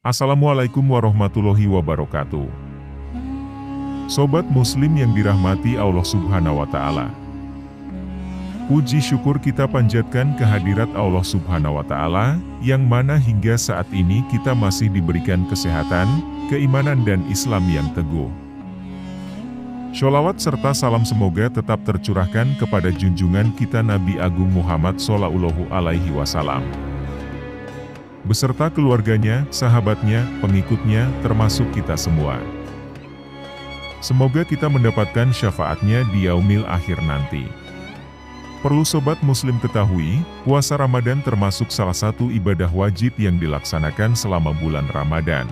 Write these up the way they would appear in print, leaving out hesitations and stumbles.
Assalamualaikum warahmatullahi wabarakatuh. Sobat Muslim yang dirahmati Allah Subhanahu wa Ta'ala. Puji syukur kita panjatkan kehadirat Allah Subhanahu wa Ta'ala, yang mana hingga saat ini kita masih diberikan kesehatan, keimanan, dan Islam yang teguh. Sholawat serta salam semoga tetap tercurahkan kepada junjungan kita Nabi Agung Muhammad Shallallahu Alaihi Wasallam, beserta keluarganya, sahabatnya, pengikutnya, termasuk kita semua. Semoga kita mendapatkan syafaatnya di yaumil akhir nanti. Perlu Sobat Muslim ketahui, puasa Ramadan termasuk salah satu ibadah wajib yang dilaksanakan selama bulan Ramadan.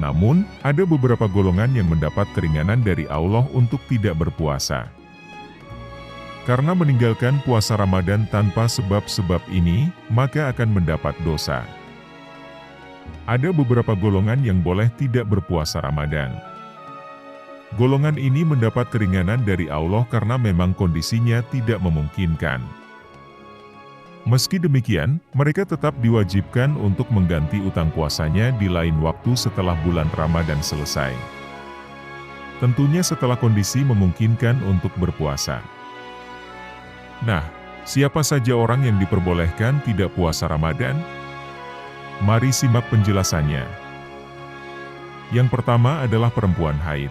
Namun, ada beberapa golongan yang mendapat keringanan dari Allah untuk tidak berpuasa. Karena meninggalkan puasa Ramadan tanpa sebab-sebab ini, maka akan mendapat dosa. Ada beberapa golongan yang boleh tidak berpuasa Ramadan. Golongan ini mendapat keringanan dari Allah karena memang kondisinya tidak memungkinkan. Meski demikian, mereka tetap diwajibkan untuk mengganti utang puasanya di lain waktu setelah bulan Ramadan selesai. Tentunya setelah kondisi memungkinkan untuk berpuasa. Nah, siapa saja orang yang diperbolehkan tidak puasa Ramadan? Mari simak penjelasannya. Yang pertama adalah perempuan haid.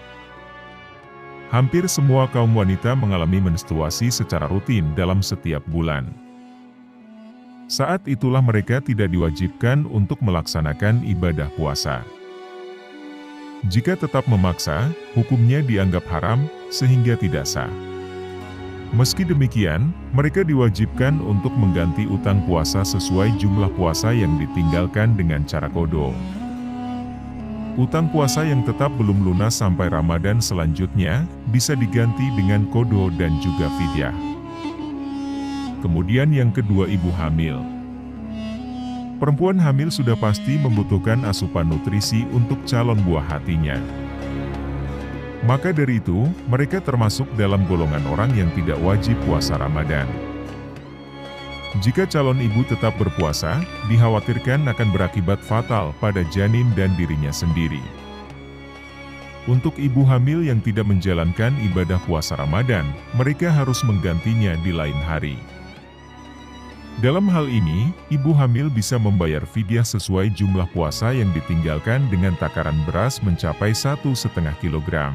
Hampir semua kaum wanita mengalami menstruasi secara rutin dalam setiap bulan. Saat itulah mereka tidak diwajibkan untuk melaksanakan ibadah puasa. Jika tetap memaksa, hukumnya dianggap haram, sehingga tidak sah. Meski demikian, mereka diwajibkan untuk mengganti utang puasa sesuai jumlah puasa yang ditinggalkan dengan cara qadha. Utang puasa yang tetap belum lunas sampai Ramadan selanjutnya, bisa diganti dengan qadha dan juga fidyah. Kemudian yang kedua, ibu hamil. Perempuan hamil sudah pasti membutuhkan asupan nutrisi untuk calon buah hatinya. Maka dari itu, mereka termasuk dalam golongan orang yang tidak wajib puasa Ramadan. Jika calon ibu tetap berpuasa, dikhawatirkan akan berakibat fatal pada janin dan dirinya sendiri. Untuk ibu hamil yang tidak menjalankan ibadah puasa Ramadan, mereka harus menggantinya di lain hari. Dalam hal ini, ibu hamil bisa membayar fidyah sesuai jumlah puasa yang ditinggalkan dengan takaran beras mencapai 1,5 kg.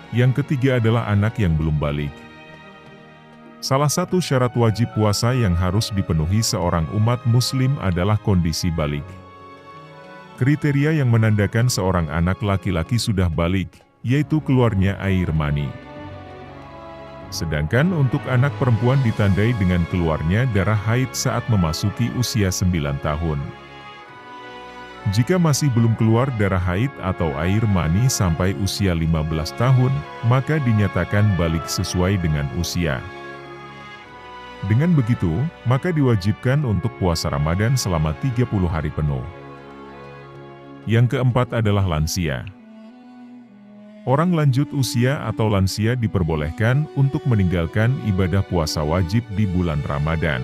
Yang ketiga adalah anak yang belum balik. Salah satu syarat wajib puasa yang harus dipenuhi seorang umat muslim adalah kondisi balik. Kriteria yang menandakan seorang anak laki-laki sudah balik, yaitu keluarnya air mani. Sedangkan untuk anak perempuan ditandai dengan keluarnya darah haid saat memasuki usia 9 tahun. Jika masih belum keluar darah haid atau air mani sampai usia 15 tahun, maka dinyatakan balik sesuai dengan usia. Dengan begitu, maka diwajibkan untuk puasa Ramadan selama 30 hari penuh. Yang keempat adalah lansia. Orang lanjut usia atau lansia diperbolehkan untuk meninggalkan ibadah puasa wajib di bulan Ramadan.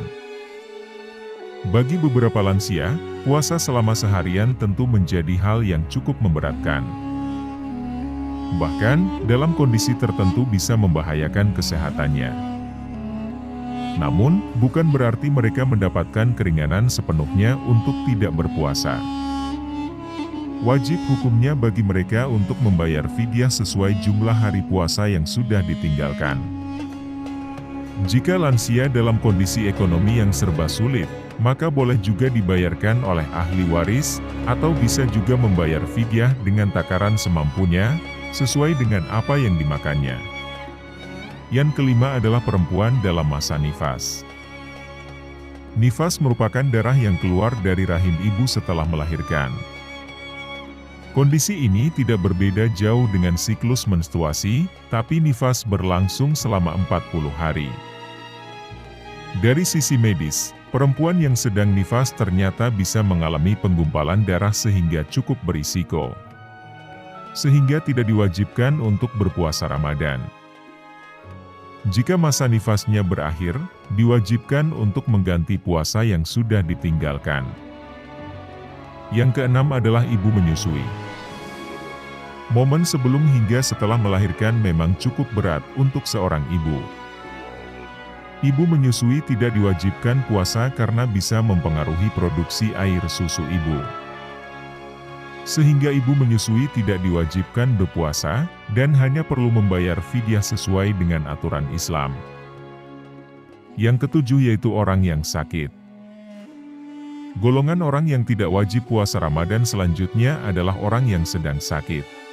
Bagi beberapa lansia, puasa selama seharian tentu menjadi hal yang cukup memberatkan. Bahkan, dalam kondisi tertentu bisa membahayakan kesehatannya. Namun, bukan berarti mereka mendapatkan keringanan sepenuhnya untuk tidak berpuasa. Wajib hukumnya bagi mereka untuk membayar fidyah sesuai jumlah hari puasa yang sudah ditinggalkan. Jika lansia dalam kondisi ekonomi yang serba sulit, maka boleh juga dibayarkan oleh ahli waris, atau bisa juga membayar fidyah dengan takaran semampunya, sesuai dengan apa yang dimakannya. Yang kelima adalah perempuan dalam masa nifas. Nifas merupakan darah yang keluar dari rahim ibu setelah melahirkan. Kondisi ini tidak berbeda jauh dengan siklus menstruasi, tapi nifas berlangsung selama 40 hari. Dari sisi medis, perempuan yang sedang nifas ternyata bisa mengalami penggumpalan darah sehingga cukup berisiko. Sehingga tidak diwajibkan untuk berpuasa Ramadan. Jika masa nifasnya berakhir, diwajibkan untuk mengganti puasa yang sudah ditinggalkan. Yang keenam adalah ibu menyusui. Momen sebelum hingga setelah melahirkan memang cukup berat untuk seorang ibu. Ibu menyusui tidak diwajibkan puasa karena bisa mempengaruhi produksi air susu ibu. Sehingga ibu menyusui tidak diwajibkan berpuasa, dan hanya perlu membayar fidyah sesuai dengan aturan Islam. Yang ketujuh yaitu orang yang sakit. Golongan orang yang tidak wajib puasa Ramadan selanjutnya adalah orang yang sedang sakit.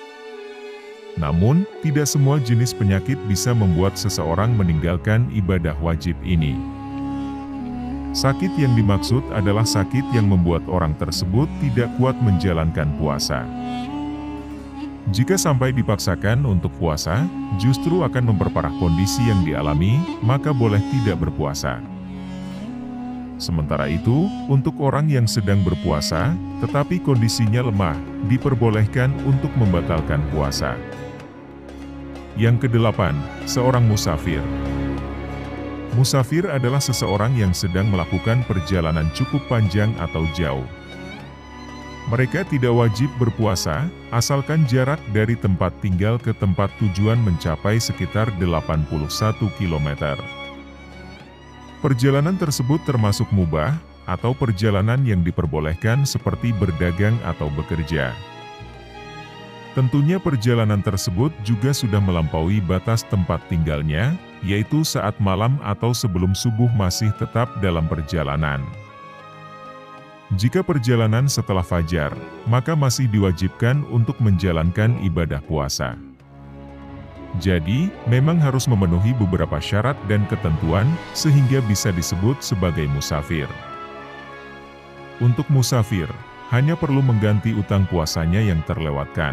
Namun, tidak semua jenis penyakit bisa membuat seseorang meninggalkan ibadah wajib ini. Sakit yang dimaksud adalah sakit yang membuat orang tersebut tidak kuat menjalankan puasa. Jika sampai dipaksakan untuk puasa, justru akan memperparah kondisi yang dialami, maka boleh tidak berpuasa. Sementara itu, untuk orang yang sedang berpuasa, tetapi kondisinya lemah, diperbolehkan untuk membatalkan puasa. Yang kedelapan, seorang musafir. Musafir adalah seseorang yang sedang melakukan perjalanan cukup panjang atau jauh. Mereka tidak wajib berpuasa, asalkan jarak dari tempat tinggal ke tempat tujuan mencapai sekitar 81 km. Perjalanan tersebut termasuk mubah, atau perjalanan yang diperbolehkan seperti berdagang atau bekerja. Tentunya perjalanan tersebut juga sudah melampaui batas tempat tinggalnya, yaitu saat malam atau sebelum subuh masih tetap dalam perjalanan. Jika perjalanan setelah fajar, maka masih diwajibkan untuk menjalankan ibadah puasa. Jadi, memang harus memenuhi beberapa syarat dan ketentuan, sehingga bisa disebut sebagai musafir. Untuk musafir, hanya perlu mengganti utang puasanya yang terlewatkan.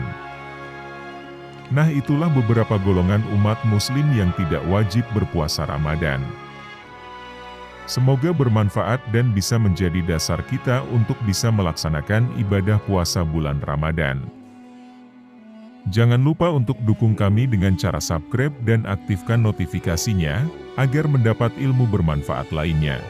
Nah, itulah beberapa golongan umat muslim yang tidak wajib berpuasa Ramadan. Semoga bermanfaat dan bisa menjadi dasar kita untuk bisa melaksanakan ibadah puasa bulan Ramadan. Jangan lupa untuk dukung kami dengan cara subscribe dan aktifkan notifikasinya, agar mendapat ilmu bermanfaat lainnya.